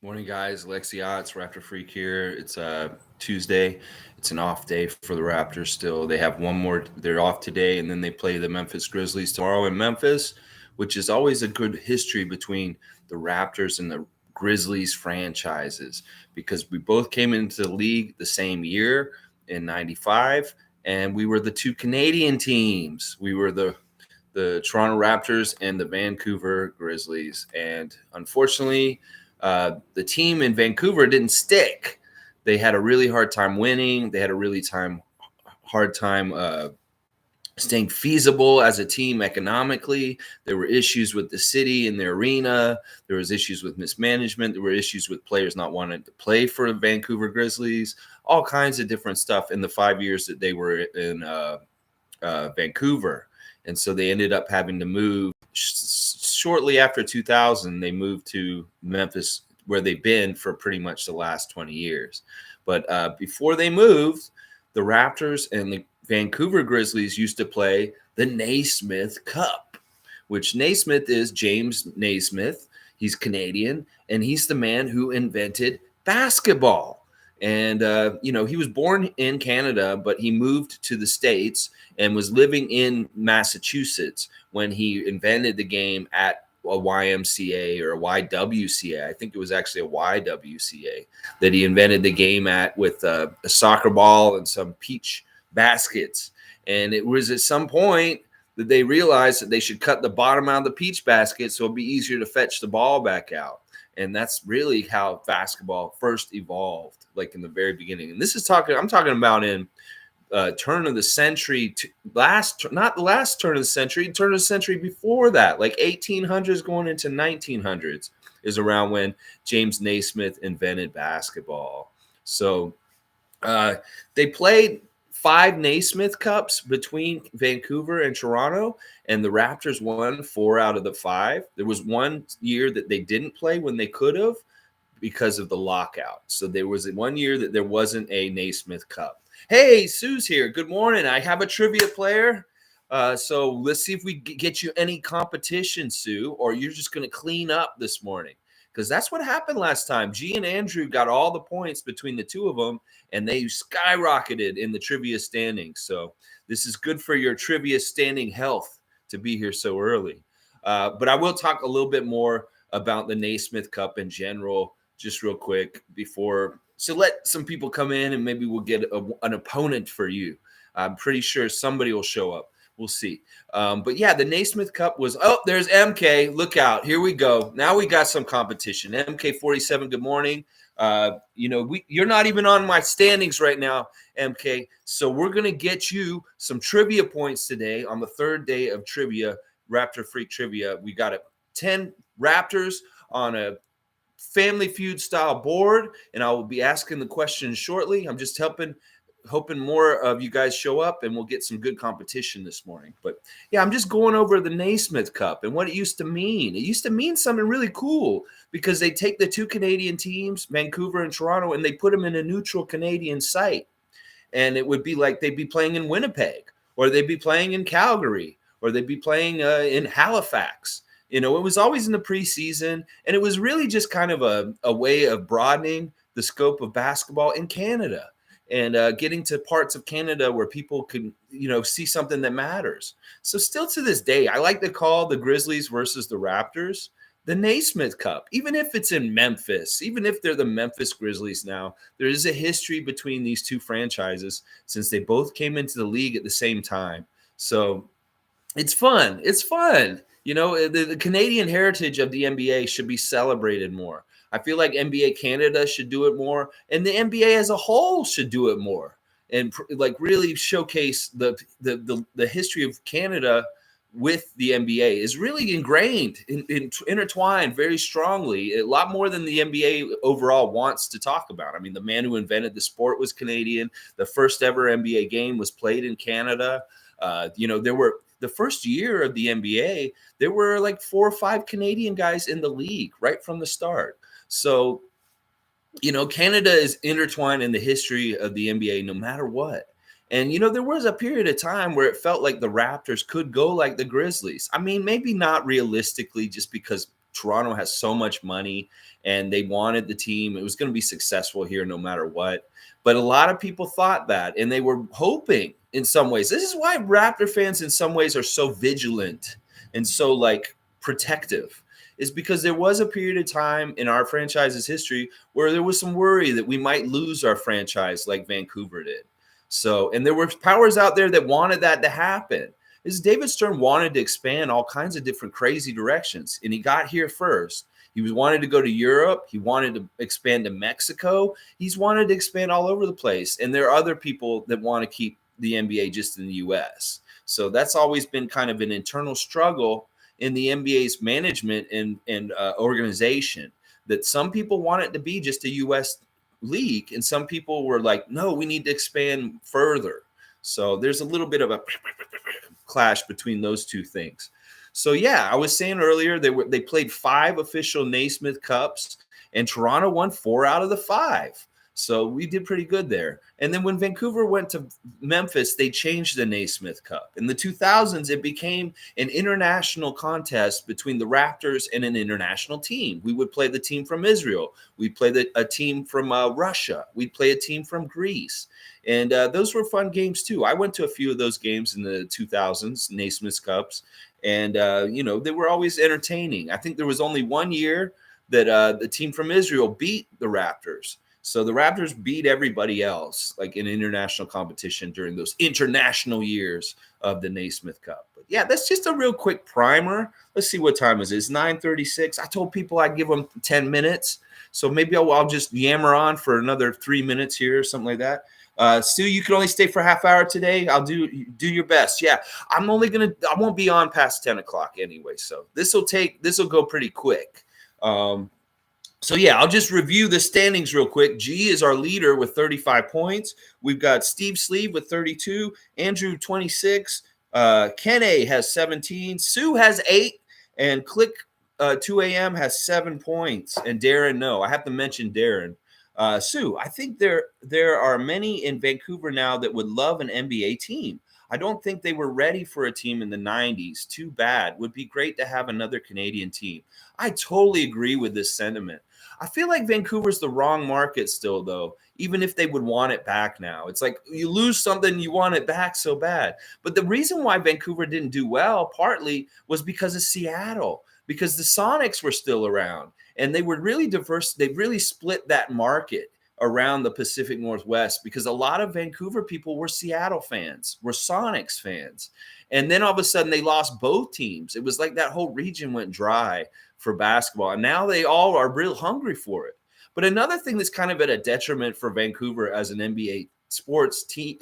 Morning, guys. Lexi, it's Raptor Freak here. It's Tuesday. It's an off day for the Raptors still. They have one more. They're off today, and then they play the Memphis Grizzlies tomorrow in Memphis, which is always a good history between the Raptors and the Grizzlies franchises because we both came into the league the same year in '95, and we were the two Canadian teams. We were the Toronto Raptors and the Vancouver Grizzlies, and unfortunately the team in Vancouver didn't stick. They had a really hard time winning. They had a really hard time staying feasible as a team economically. There were issues with the city and the arena. There was issues with mismanagement. There were issues with players not wanting to play for the Vancouver Grizzlies. All kinds of different stuff in the 5 years that they were in Vancouver. And so they ended up having to move shortly after 2000. They moved to Memphis, where they've been for pretty much the last 20 years. But before they moved, the Raptors and the Vancouver Grizzlies used to play the Naismith Cup, which Naismith is James Naismith. He's Canadian, and he's the man who invented basketball. And, he was born in Canada, but he moved to the States and was living in Massachusetts when he invented the game at a YMCA or a YWCA. I think it was actually a YWCA that he invented the game at with a soccer ball and some peach baskets. And it was at some point that they realized that they should cut the bottom out of the peach basket so it'd be easier to fetch the ball back out. And that's really how basketball first evolved, like in the very beginning. And I'm talking about in turn of the century, not the last turn of the century, turn of the century before that, like 1800s going into 1900s is around when James Naismith invented basketball. So they played 5 Naismith Cups between Vancouver and Toronto, and the Raptors won 4 out of the 5. There was one year that they didn't play when they could have because of the lockout. So there was one year that there wasn't a Naismith Cup. Hey, Sue's here. Good morning. I have a trivia player. So let's see if we get you any competition, Sue, or you're just going to clean up this morning. Because that's what happened last time. G and Andrew got all the points between the two of them, and they skyrocketed in the trivia standings. So this is good for your trivia standing health to be here so early. But I will talk a little bit more about the Naismith Cup in general, just real quick before. So let some people come in, and maybe we'll get an opponent for you. I'm pretty sure somebody will show up. We'll see. But yeah, the Naismith Cup was, there's MK. Look out. Here we go. Now we got some competition. MK47, good morning. You're not even on my standings right now, MK. So we're going to get you some trivia points today on the third day of trivia, Raptor Freak Trivia. We got 10 Raptors on a Family Feud style board, and I will be asking the questions shortly. I'm just hoping more of you guys show up, and we'll get some good competition this morning. But yeah, I'm just going over the Naismith Cup and what it used to mean. It used to mean something really cool because they take the two Canadian teams, Vancouver and Toronto, and they put them in a neutral Canadian site. And it would be like they'd be playing in Winnipeg, or they'd be playing in Calgary, or they'd be playing in Halifax. It was always in the preseason, and it was really just kind of a way of broadening the scope of basketball in Canada and getting to parts of Canada where people can, see something that matters. So still to this day, I like to call the Grizzlies versus the Raptors the Naismith Cup, even if it's in Memphis, even if they're the Memphis Grizzlies now. There is a history between these two franchises since they both came into the league at the same time. So it's fun. It's fun. The Canadian heritage of the NBA should be celebrated more. I feel like NBA Canada should do it more, and the NBA as a whole should do it more, and really showcase the history of Canada with the NBA is really ingrained, intertwined very strongly, a lot more than the NBA overall wants to talk about. I mean, the man who invented the sport was Canadian. The first ever NBA game was played in Canada. There were the first year of the NBA, there were like 4 or 5 Canadian guys in the league right from the start. So, Canada is intertwined in the history of the NBA no matter what. And, there was a period of time where it felt like the Raptors could go like the Grizzlies. I mean, maybe not realistically just because Toronto has so much money and they wanted the team. It was going to be successful here no matter what. But a lot of people thought that, and they were hoping in some ways. This is why Raptor fans in some ways are so vigilant and so like protective, is because there was a period of time in our franchise's history where there was some worry that we might lose our franchise like Vancouver did. So, and there were powers out there that wanted that to happen. Is David Stern wanted to expand all kinds of different crazy directions, and he got here first. He wanted to go to Europe. He wanted to expand to Mexico. He's wanted to expand all over the place. And there are other people that want to keep the NBA just in the U.S. So that's always been kind of an internal struggle in the NBA's management and organization, that some people want it to be just a U.S. league, and some people were like, no, we need to expand further. So there's a little bit of a clash between those two things. So yeah, I was saying earlier they played 5 official Naismith Cups, and Toronto won 4 out of the 5. So we did pretty good there. And then when Vancouver went to Memphis, they changed the Naismith Cup. In the 2000s, it became an international contest between the Raptors and an international team. We would play the team from Israel. We'd play a team from Russia. We'd play a team from Greece. And those were fun games, too. I went to a few of those games in the 2000s, Naismith Cups. And, they were always entertaining. I think there was only one year that the team from Israel beat the Raptors. So the Raptors beat everybody else, like in international competition during those international years of the Naismith Cup. But yeah, that's just a real quick primer. Let's see what time is it. It's 9:36. I told people I'd give them 10 minutes. So maybe I'll just yammer on for another 3 minutes here or something like that. Stu, you can only stay for a half hour today. I'll do your best. Yeah, I won't be on past 10 o'clock anyway. So this will go pretty quick. So, yeah, I'll just review the standings real quick. G is our leader with 35 points. We've got Steve Sleeve with 32, Andrew 26, Ken A has 17, Sue has 8, and Click 2 a.m. has 7 points. And Darren, no, I have to mention Darren. Sue, I think there are many in Vancouver now that would love an NBA team. I don't think they were ready for a team in the 90s. Too bad. Would be great to have another Canadian team. I totally agree with this sentiment. I feel like Vancouver's the wrong market still, though, even if they would want it back now. It's like you lose something, you want it back so bad. But the reason why Vancouver didn't do well partly was because of Seattle, because the Sonics were still around, and they were really diverse. They really split that market around the Pacific Northwest, because a lot of Vancouver people were Seattle fans, were Sonics fans. And then all of a sudden they lost both teams. It was like that whole region went dry for basketball. And now they all are real hungry for it. But another thing that's kind of at a detriment for Vancouver as an NBA sports team,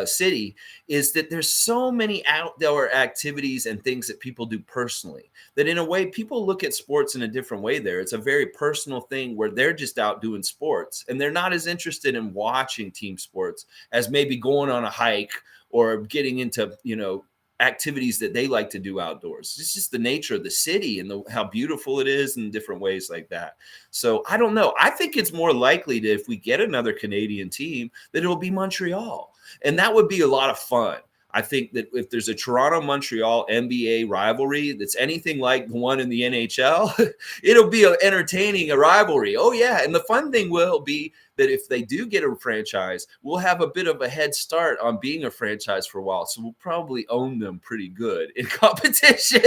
city, is that there's so many outdoor activities and things that people do personally, that in a way people look at sports in a different way there. It's a very personal thing where they're just out doing sports, and they're not as interested in watching team sports as maybe going on a hike or getting into, activities that they like to do outdoors. It's just the nature of the city and how beautiful it is in different ways like that. So I don't know. I think it's more likely that if we get another Canadian team, that it'll be Montreal. And that would be a lot of fun. I think that if there's a Toronto-Montreal NBA rivalry that's anything like the one in the NHL, it'll be entertaining a rivalry. Oh, yeah. And the fun thing will be that if they do get a franchise, we'll have a bit of a head start on being a franchise for a while. So we'll probably own them pretty good in competition.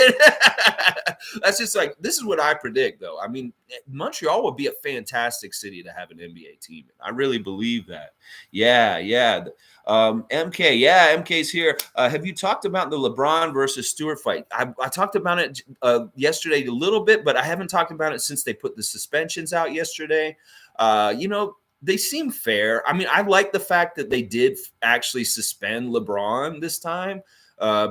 That's just this is what I predict, though. I mean, Montreal would be a fantastic city to have an NBA team in. I really believe that. Yeah. MK, MK's here. Have you talked about the Lebron versus Stewart fight? I talked about it yesterday a little bit, but I haven't talked about it since they put the suspensions out yesterday. They seem fair. I mean, I like the fact that they did actually suspend LeBron this time,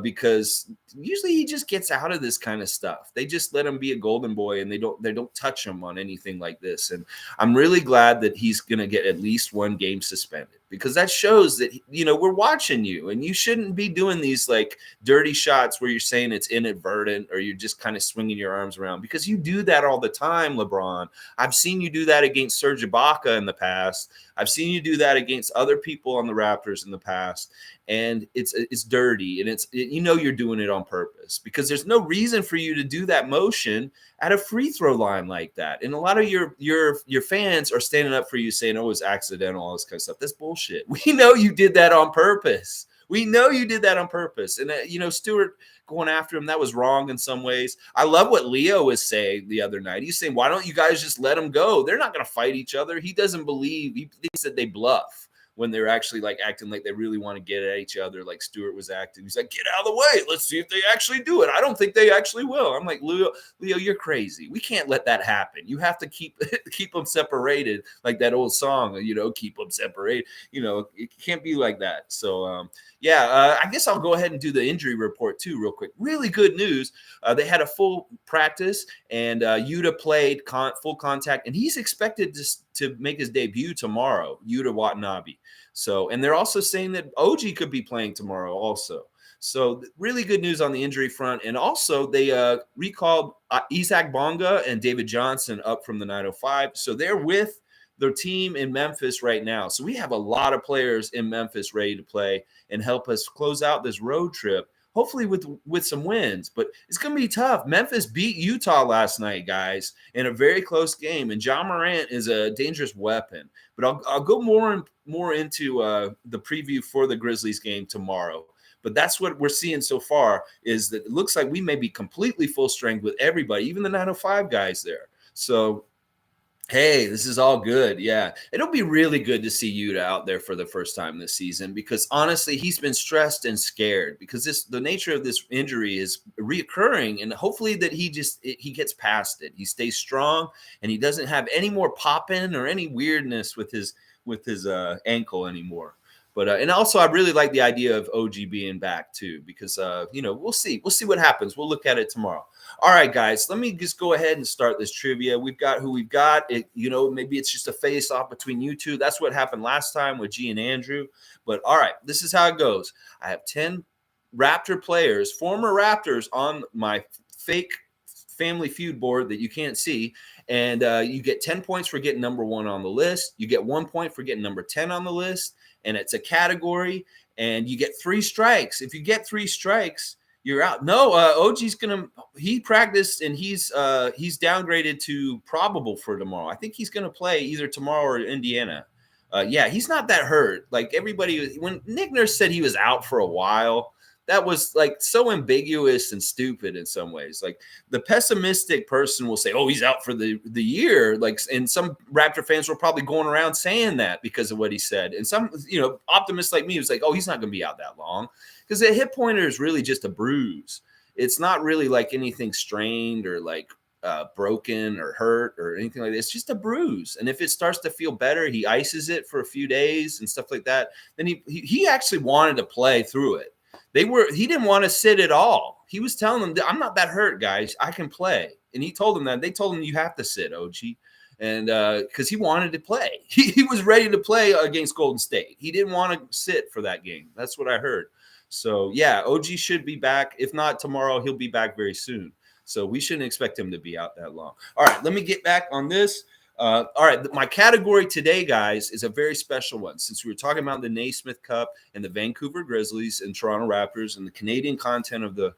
because usually he just gets out of this kind of stuff. They just let him be a golden boy, and they don't touch him on anything like this. And I'm really glad that he's going to get at least one game suspended. because that shows that, we're watching you, and you shouldn't be doing these like dirty shots where you're saying it's inadvertent or you're just kind of swinging your arms around, because you do that all the time, LeBron. I've seen you do that against Serge Ibaka in the past. I've seen you do that against other people on the Raptors in the past, and it's dirty, and you're doing it on purpose, because there's no reason for you to do that motion at a free throw line like that. And a lot of your fans are standing up for you saying, oh, it's accidental, all this kind of stuff. That's bullshit. We know you did that on purpose. We know you did that on purpose. And, Stewart going after him, that was wrong in some ways. I love what Leo was saying the other night. He's saying, why don't you guys just let them go? They're not going to fight each other. He doesn't believe. He thinks that they bluff when they're actually like acting like they really want to get at each other, like Stewart was acting. He's like, get out of the way. Let's see if they actually do it. I don't think they actually will. I'm like, Leo, you're crazy. We can't let that happen. You have to keep them separated, like that old song, keep them separated. It can't be like that. So, I guess I'll go ahead and do the injury report too real quick. Really good news. They had a full practice, and Yuta played full contact, and he's expected to make his debut tomorrow, Yuta Watanabe. So, and they're also saying that OG could be playing tomorrow also. So really good news on the injury front. And also they recalled Isaac Bonga and David Johnson up from the 905. So they're with their team in Memphis right now. So we have a lot of players in Memphis ready to play and help us close out this road trip, hopefully with some wins. But it's going to be tough. Memphis beat Utah last night, guys, in a very close game. And Ja Morant is a dangerous weapon. But I'll go more into the preview for the Grizzlies game tomorrow. But that's what we're seeing so far, is that it looks like we may be completely full strength with everybody, even the 905 guys there. So, hey, this is all good. Yeah, it'll be really good to see Yuta out there for the first time this season, because honestly, he's been stressed and scared because the nature of this injury is reoccurring, and hopefully that he gets past it. He stays strong, and he doesn't have any more pop-in or any weirdness with his ankle anymore. But and also, I really like the idea of OG being back too, because we'll see what happens. We'll look at it tomorrow. All right, guys, let me just go ahead and start this trivia. We've got who we've got. Maybe it's just a face off between you two. That's what happened last time with G and Andrew. But all right, this is how it goes. I have 10 Raptor players, former Raptors, on my fake family feud board that you can't see. And you get 10 points for getting number 1 on the list. You get 1 point for getting number 10 on the list. And it's a category, and you get 3 strikes. If you get 3 strikes, you're out. No, OG's he practiced, and he's downgraded to probable for tomorrow. I think he's gonna play either tomorrow or Indiana. He's not that hurt. Like everybody, when Nick Nurse said he was out for a while, that was like so ambiguous and stupid in some ways. Like the pessimistic person will say, oh, he's out for the year. Like, and some Raptor fans were probably going around saying that because of what he said. And some, optimists like me was like, oh, he's not going to be out that long, because a hip pointer is really just a bruise. It's not really like anything strained or like broken or hurt or anything like that. It's just a bruise. And if it starts to feel better, he ices it for a few days and stuff like that. Then he actually wanted to play through it. He didn't want to sit at all. He was telling them, I'm not that hurt, guys. I can play. And he told them that. They told him, you have to sit, OG. And because he wanted to play. He was ready to play against Golden State. He didn't want to sit for that game. That's what I heard. So, yeah, OG should be back. If not tomorrow, he'll be back very soon. So we shouldn't expect him to be out that long. All right, let me get back on this. All right, my category today, guys, is a very special one. Since we were talking about the Naismith Cup and the Vancouver Grizzlies and Toronto Raptors and the Canadian content of the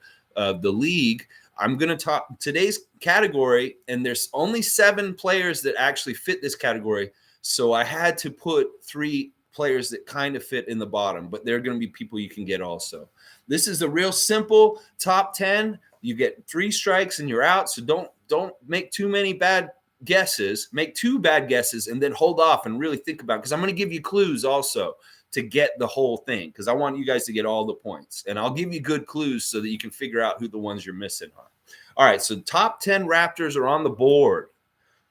league, I'm going to talk today's category, and there's only 7 players that actually fit this category. So I had to put 3 players that kind of fit in the bottom, but they're going to be people you can get also. This is a real simple top 10. You get 3 strikes and you're out. So don't make too many bad guesses. Make 2 bad guesses and then hold off and really think about it, because I'm going to give you clues also to get the whole thing, because I want you guys to get all the points, and I'll give you good clues so that you can figure out who the ones you're missing are. All right, so top 10 Raptors are on the board.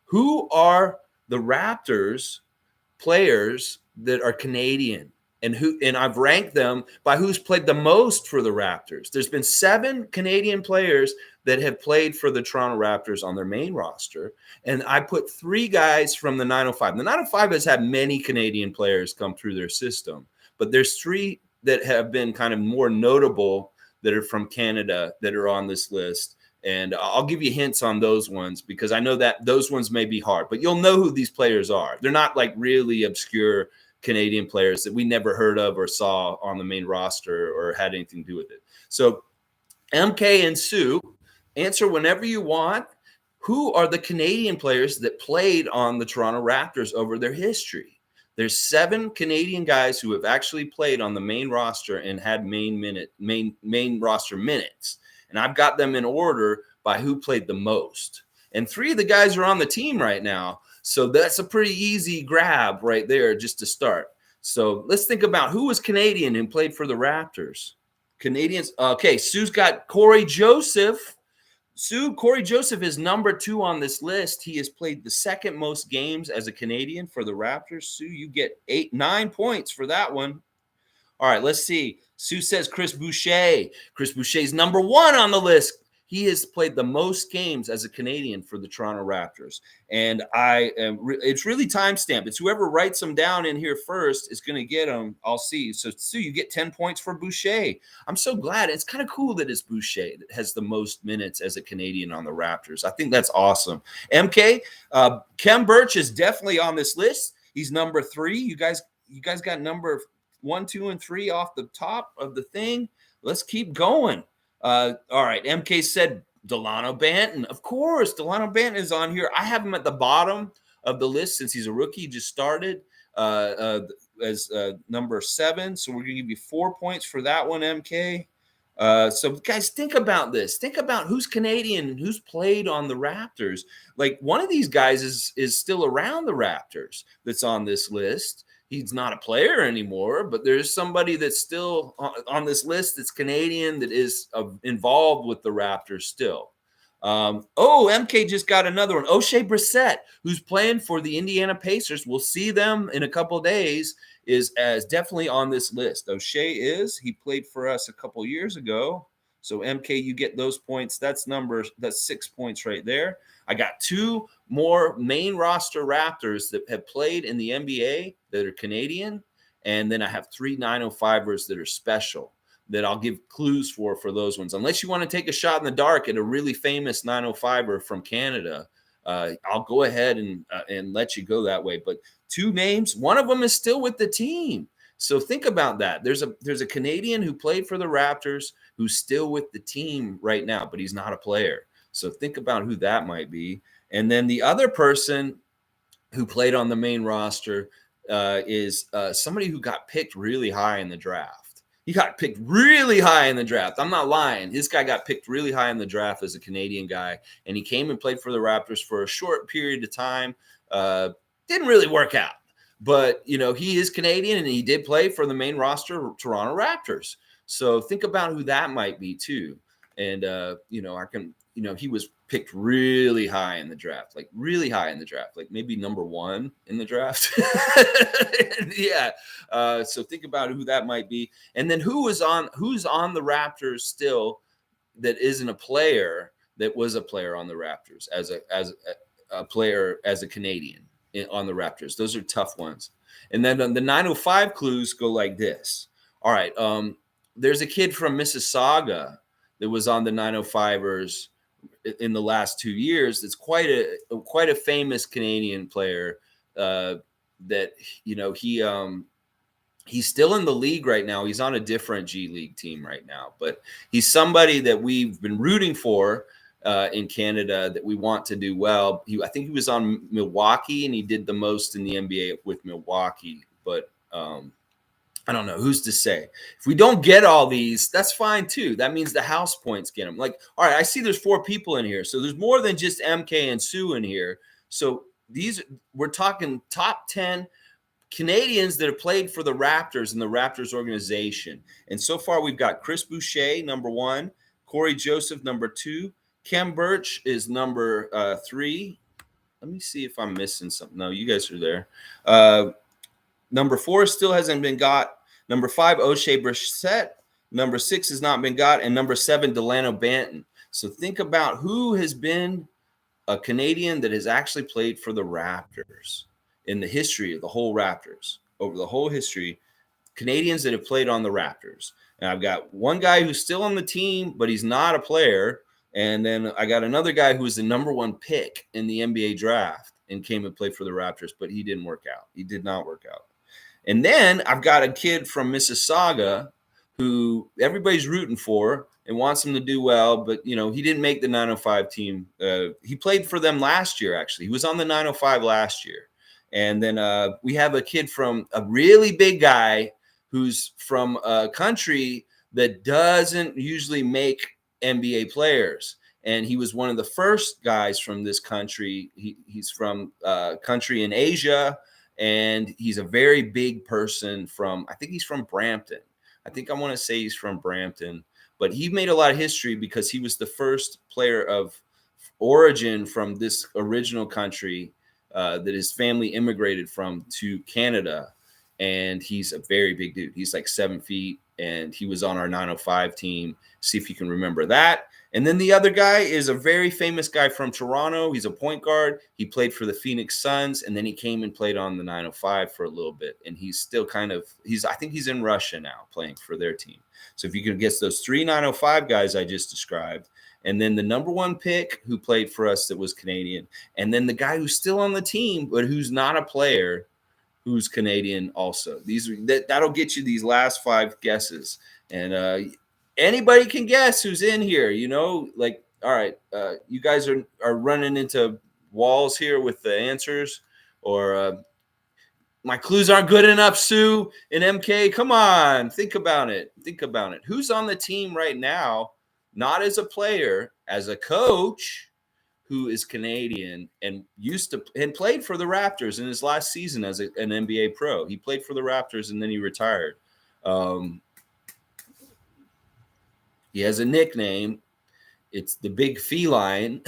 Who are the Raptors players that are Canadian? and I've ranked them by who's played the most for the Raptors. There's been 7 Canadian players that have played for the Toronto Raptors on their main roster, and I put 3 guys from the 905. The 905 has had many Canadian players come through their system, but there's 3 that have been kind of more notable that are from Canada that are on this list. And I'll give you hints on those ones because I know that those ones may be hard, but you'll know who these players are. They're not like really obscure Canadian players that we never heard of or saw on the main roster or had anything to do with it. So MK and Sue, answer whenever you want. Who are the Canadian players that played on the Toronto Raptors over their history? There's 7 Canadian guys who have actually played on the main roster and had main roster minutes. And I've got them in order by who played the most. And 3 of the guys are on the team right now. So that's a pretty easy grab right there just to start. So let's think about who was Canadian and played for the Raptors. Canadians. Okay, Sue's got Corey Joseph. Corey Joseph is number 2 on this list. He has played the 2nd most games as a Canadian for the Raptors. Sue, you get 9 points for that one. All right, let's see. Sue says Chris Boucher. Chris Boucher's number 1 on the list. He has played the most games as a Canadian for the Toronto Raptors. And it's really time-stamped. It's whoever writes them down in here first is going to get them. I'll see. So, Sue, you get 10 points for Boucher. I'm so glad. It's kind of cool that it's Boucher that has the most minutes as a Canadian on the Raptors. I think that's awesome. MK, Kem Birch is definitely on this list. He's number 3. You guys got number 1, 2, and 3 off the top of the thing. Let's keep going. All right. MK said Delano Benton. Of course, Delano Benton is on here. I have him at the bottom of the list since he's a rookie. He just started as number 7. So we're going to give you 4 points for that one, MK. So guys, think about this. Think about who's Canadian and who's played on the Raptors. Like one of these guys is still around the Raptors that's on this list. He's not a player anymore, but there's somebody that's still on this list that's Canadian that is involved with the Raptors still. MK just got another one. O'Shea Brissett, who's playing for the Indiana Pacers. We'll see them in a couple of days, is definitely on this list. O'Shea he played for us a couple years ago. So MK, you get those points. That's 6 points right there. I got 2 more main roster Raptors that have played in the NBA that are Canadian. And then I have 3 905ers that are special that I'll give clues for those ones. Unless you want to take a shot in the dark at a really famous 905er from Canada, I'll go ahead and let you go that way. But 2 names, one of them is still with the team. So think about that. There's a Canadian who played for the Raptors who's still with the team right now, but he's not a player. So think about who that might be. And then the other person who played on the main roster is somebody who got picked really high in the draft. He got picked really high in the draft. I'm not lying. This guy got picked really high in the draft as a Canadian guy, and he came and played for the Raptors for a short period of time. Didn't really work out. But, he is Canadian, and he did play for the main roster Toronto Raptors. So think about who that might be too. And, he was picked really high in the draft, like maybe number 1 in the draft. Yeah. So think about who that might be. And then who's on the Raptors still that isn't a player that was a player on the Raptors as a player, as a Canadian on the Raptors. Those are tough ones. And then the 905 clues go like this. All right. There's a kid from Mississauga that was on the 905ers in the last 2 years. That's quite a famous Canadian player that, he's still in the league right now. He's on a different G League team right now, but he's somebody that we've been rooting for in Canada that we want to do well. I think he was on Milwaukee and he did the most in the NBA with Milwaukee, but I don't know. Who's to say? If we don't get all these, that's fine too. That means the house points get them. Like, all right, I see there's 4 people in here. So there's more than just MK and Sue in here. So we're talking top 10 Canadians that have played for the Raptors and the Raptors organization. And so far we've got Chris Boucher, number 1, Corey Joseph, number 2, Kem Birch is number 3. Let me see if I'm missing something. No, you guys are there. Number 4 still hasn't been got. Number 5, O'Shea Brissett. Number 6 has not been got. And number 7, Delano Benton. So think about who has been a Canadian that has actually played for the Raptors in the history of the whole Raptors. Over the whole history, Canadians that have played on the Raptors. And I've got one guy who's still on the team, but he's not a player. And then I got another guy who was the number 1 pick in the NBA draft and came and played for the Raptors, but he didn't work out. He did not work out. And then I've got a kid from Mississauga who everybody's rooting for and wants him to do well, but, you know, he didn't make the 905 team. He played for them last year, actually. He was on the 905 last year. And then we have a kid from a really big guy who's from a country that doesn't usually make NBA players. And he was one of the first guys from this country. He's from a country in Asia, and he's a very big person from, I think he's from Brampton. I think I want to say he's from Brampton. But he made a lot of history because he was the first player of origin from this original country that his family immigrated from to Canada. And he's a very big dude. He's like 7 feet, and he was on our 905 team. See if you can remember that. And then the other guy is a very famous guy from Toronto. He's a point guard. He played for the Phoenix Suns, and then he came and played on the 905 for a little bit. And he's still I think he's in Russia now playing for their team. So if you can guess those 3 905 guys I just described, and then the number 1 pick who played for us that was Canadian, and then the guy who's still on the team but who's not a player, who's Canadian also. That'll get you these last 5 guesses. And anybody can guess who's in here, you know, like, all right, you guys are running into walls here with the answers, or my clues aren't good enough, Sue and MK. Come on, think about it. Who's on the team right now, not as a player, as a coach, who is Canadian and played for the Raptors in his last season as an NBA pro. He played for the Raptors and then he retired. He has a nickname. It's the Big Feline.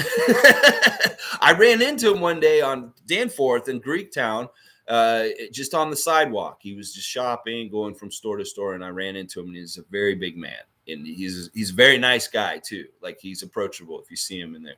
I ran into him one day on Danforth in Greektown, just on the sidewalk. He was just shopping, going from store to store, and I ran into him, and he's a very big man. And he's a very nice guy, too. Like, he's approachable if you see him in there.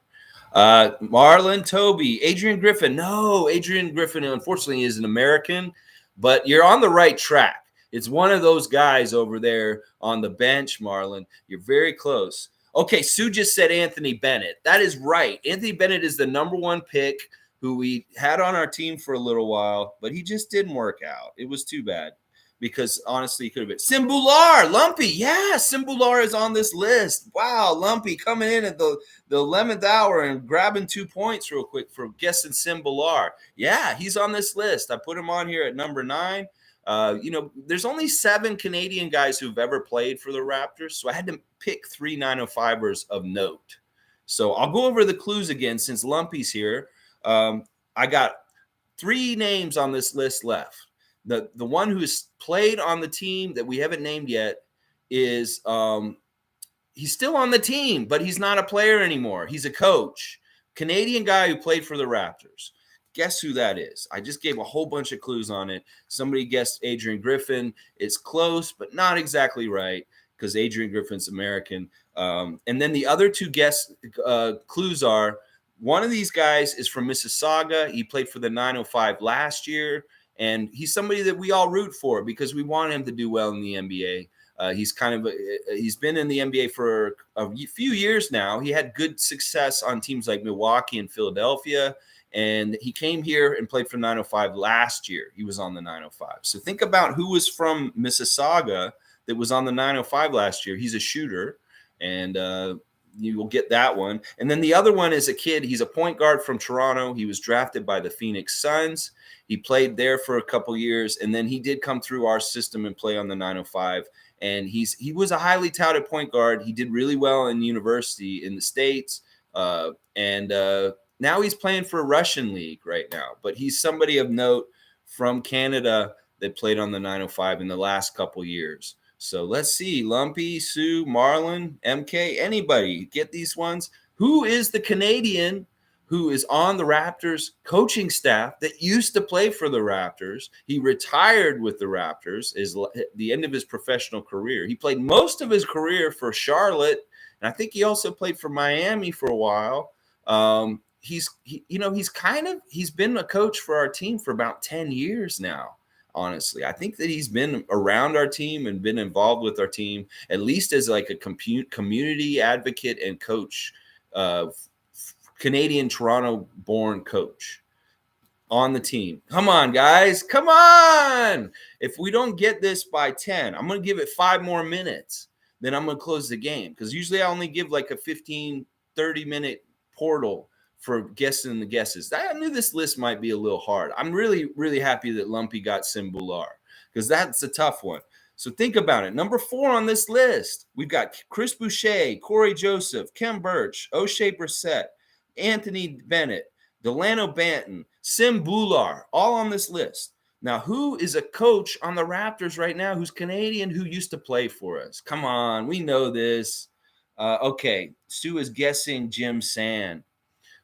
Marlon, Toby, Adrian Griffin. No, Adrian Griffin, unfortunately, is an American, but you're on the right track. It's one of those guys over there on the bench, Marlon. You're very close. Okay, Sue just said Anthony Bennett. That is right. Anthony Bennett is the number 1 pick who we had on our team for a little while, but he just didn't work out. It was too bad. Because honestly, he could have been Simbular, Lumpy. Yeah, Simbular is on this list. Wow, Lumpy coming in at the 11th hour and grabbing 2 points real quick for guessing Simbular. Yeah, he's on this list. I put him on here at number 9. There's only 7 Canadian guys who've ever played for the Raptors, so I had to pick 3 905ers of note. So I'll go over the clues again since Lumpy's here. I got 3 names on this list left. The one who's played on the team that we haven't named yet is he's still on the team, but he's not a player anymore. He's a coach. Canadian guy who played for the Raptors. Guess who that is? I just gave a whole bunch of clues on it. Somebody guessed Adrian Griffin. It's close, but not exactly right because Adrian Griffin's American. And then the other 2 clues are, one of these guys is from Mississauga. He played for the 905 last year. And he's somebody that we all root for because we want him to do well in the NBA. He's been in the NBA for a few years now. He had good success on teams like Milwaukee and Philadelphia. And he came here and played for 905 last year. He was on the 905. So think about who was from Mississauga that was on the 905 last year. He's a shooter, and you will get that one. And then the other one is a kid. He's a point guard from Toronto. He was drafted by the Phoenix Suns. He played there for a couple years, and then he did come through our system and play on the 905. And he was a highly touted point guard. He did really well in university in the States, and now he's playing for a Russian league right now. But he's somebody of note from Canada that played on the 905 in the last couple years. So let's see, Lumpy, Sue, Marlon, MK, anybody get these ones? Who is the Canadian who is on the Raptors coaching staff that used to play for the Raptors. He retired with the Raptors, is the end of his professional career. He played most of his career for Charlotte, and I think he also played for Miami for a while. He's been a coach for our team for about 10 years now. Honestly, I think that he's been around our team and been involved with our team, at least as like a community advocate and coach, Canadian Toronto-born coach on the team. Come on, guys. Come on. If we don't get this by 10, I'm going to give it 5 more minutes. Then I'm going to close the game, because usually I only give like a 15, 30-minute portal for guessing the guesses. I knew this list might be a little hard. I'm really, really happy that Lumpy got Simbular, because that's a tough one. So think about it. Number 4 on this list, we've got Chris Boucher, Corey Joseph, Kem Birch, O'Shea Brissett, Anthony Bennett, Delano Benton, Simbular, all on this list. Now, who is a coach on the Raptors right now who's Canadian, who used to play for us? Come on, we know this. Okay, Sue is guessing Jim Sand.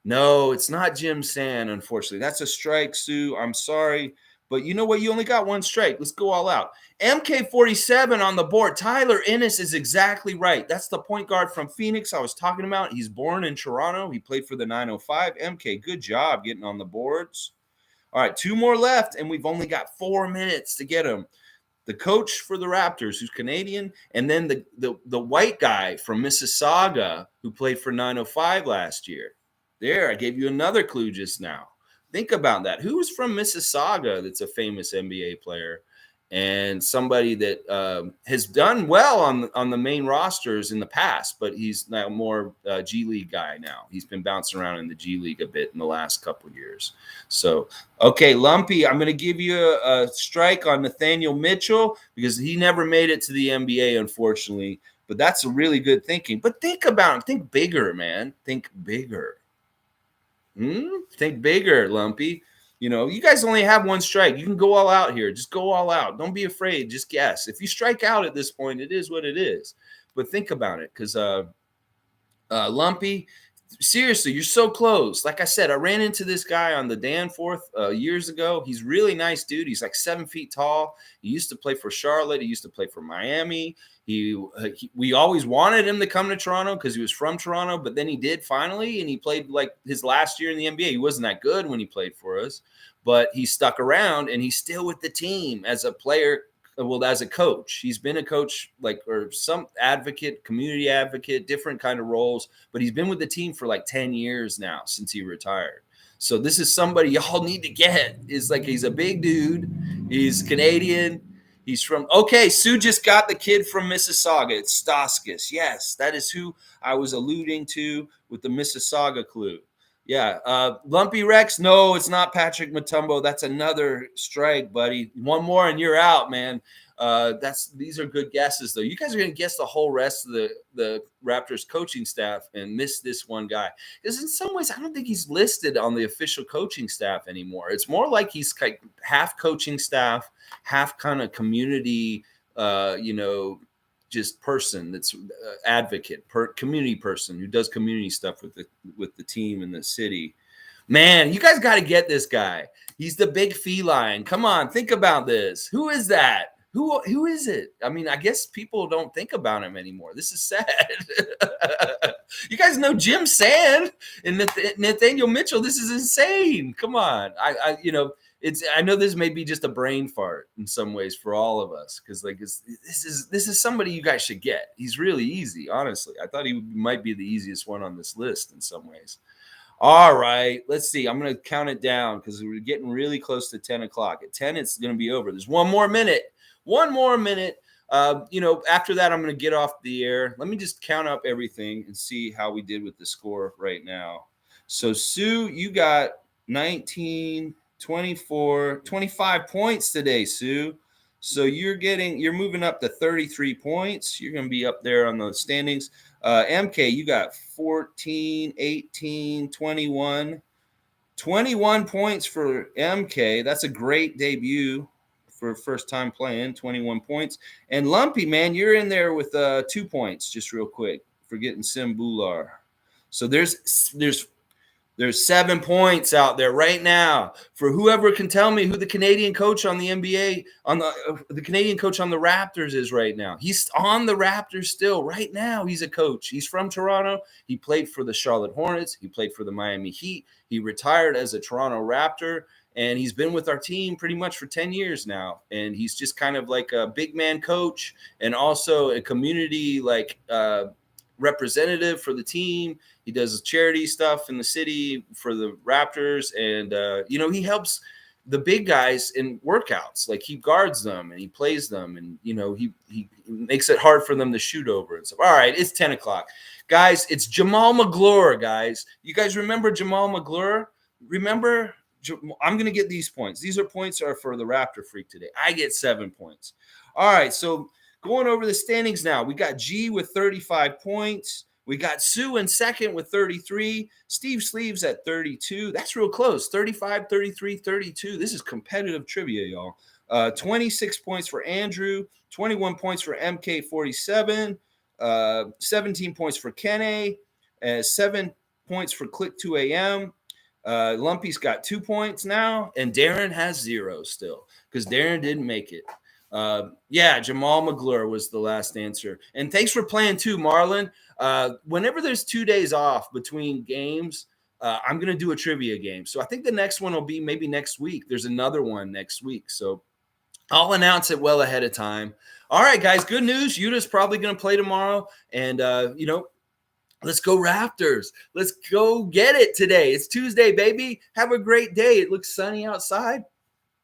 No, it's not Jim Sand, unfortunately. That's a strike, Sue. I'm sorry. But you know what? You only got 1 strike. Let's go all out. MK47 on the board. Tyler Ennis is exactly right. That's the point guard from Phoenix I was talking about. He's born in Toronto. He played for the 905. MK, good job getting on the boards. All right, 2 more left, and we've only got 4 minutes to get him. The coach for the Raptors, who's Canadian, and then the white guy from Mississauga who played for 905 last year. There, I gave you another clue just now. Think about that. Who's from Mississauga that's a famous NBA player and somebody that has done well on the main rosters in the past, but he's now more G League guy now. He's been bouncing around in the G League a bit in the last couple of years. So, okay, Lumpy, I'm going to give you a strike on Nathaniel Mitchell, because he never made it to the NBA, unfortunately. But that's a really good thinking. But think about him. Think bigger, man. Think bigger. Think bigger, Lumpy. You know, you guys only have 1 strike. You can go all out here. Just go all out. Don't be afraid. Just guess. If you strike out at this point, it is what it is. But think about it, because Lumpy, seriously, you're so close. Like I said, I ran into this guy on the Danforth years ago. He's a really nice dude. He's like 7 feet tall. He used to play for Charlotte. He used to play for Miami. We always wanted him to come to Toronto because he was from Toronto, but then he did finally, and he played like his last year in the NBA. He wasn't that good when he played for us, but he stuck around, and he's still with the team as a player. Well, as a coach, he's been a coach, or some advocate, community advocate, different kind of roles, but he's been with the team for like 10 years now since he retired. So this is somebody y'all need to get. He's a big dude. He's Canadian. He's from, okay, Sue just got the kid from Mississauga. It's Stauskas. Yes, that is who I was alluding to with the Mississauga clue. Yeah, Lumpy Rex, no, it's not Patrick Mutombo. That's another strike, buddy. 1 more and you're out, man. These are good guesses, though. You guys are going to guess the whole rest of the Raptors coaching staff and miss this one guy. Because in some ways, I don't think he's listed on the official coaching staff anymore. It's more like he's half coaching staff, half kind of community, just person that's advocate, community person who does community stuff with the team in the city. Man, you guys got to get this guy. He's the big feline. Come on, think about this. Who is that? Who is it? I mean, I guess people don't think about him anymore. This is sad. You guys know Jim Sand and Nathaniel Mitchell. This is insane. Come on. I know this may be just a brain fart in some ways for all of us, because this is somebody you guys should get. He's really easy, honestly. I thought he might be the easiest one on this list in some ways. All right, let's see. I'm going to count it down because we're getting really close to 10 o'clock. At 10, it's going to be over. There's 1 more minute. 1 more minute. After that, I'm going to get off the air. Let me just count up everything and see how we did with the score right now. So, Sue, you got 19, 24, 25 points today, Sue. So you're moving up to 33 points. You're going to be up there on the standings. MK, you got 14, 18, 21. 21 points for MK. That's a great debut for first time playing, 21 points. And Lumpy, man, you're in there with 2 points, just real quick, for getting Simbular. So there's There's 7 points out there right now for whoever can tell me who the Canadian coach on the NBA, on the Canadian coach on the Raptors is right now. He's on the Raptors still right now. He's a coach. He's from Toronto. He played for the Charlotte Hornets. He played for the Miami Heat. He retired as a Toronto Raptor, and he's been with our team pretty much for 10 years now. And he's just kind of like a big man coach and also a community representative for the team. He does charity stuff in the city for the Raptors, and he helps the big guys in workouts. Like he guards them and he plays them, and he makes it hard for them to shoot over and stuff. All right, it's 10 o'clock, guys. It's Jamal McGlure, guys. You guys remember Jamal McGlure? Remember? I'm going to get these points. These points are for the Raptor Freak today. I get 7 points. All right, so going over the standings now, we got G with 35 points. We got Sue in second with 33. Steve Sleeves at 32. That's real close. 35, 33, 32. This is competitive trivia, y'all. 26 points for Andrew. 21 points for MK47. 17 points for Kenny. 7 points for Click2AM. Lumpy's got 2 points now. And Darren has 0 still because Darren didn't make it. Jamal McGlure was the last answer. And thanks for playing too, Marlon. Whenever there's 2 days off between games, I'm going to do a trivia game. So I think the next one will be maybe next week. There's another one next week. So I'll announce it well ahead of time. All right, guys, good news. Utah's probably going to play tomorrow. And, let's go Raptors. Let's go get it today. It's Tuesday, baby. Have a great day. It looks sunny outside.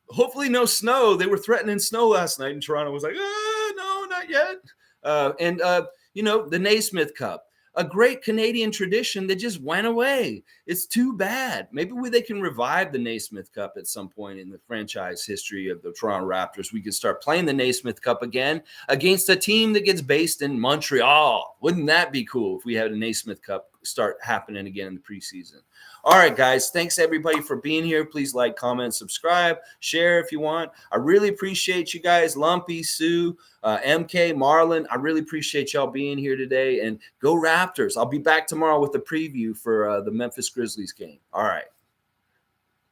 Hopefully no snow. They were threatening snow last night, and Toronto was like, no, not yet. The Naismith Cup, a great Canadian tradition that just went away. It's too bad. Maybe they can revive the Naismith Cup at some point in the franchise history of the Toronto Raptors. We could start playing the Naismith Cup again against a team that gets based in Montreal. Wouldn't that be cool if we had a Naismith Cup start happening again in the preseason? All right, guys, thanks everybody for being here. Please like, comment, subscribe, share if you want. I really appreciate you guys. Lumpy, Sue, MK, Marlon, I really appreciate y'all being here today. And go Raptors. I'll be back tomorrow with a preview for the Memphis Grizzlies game. All right.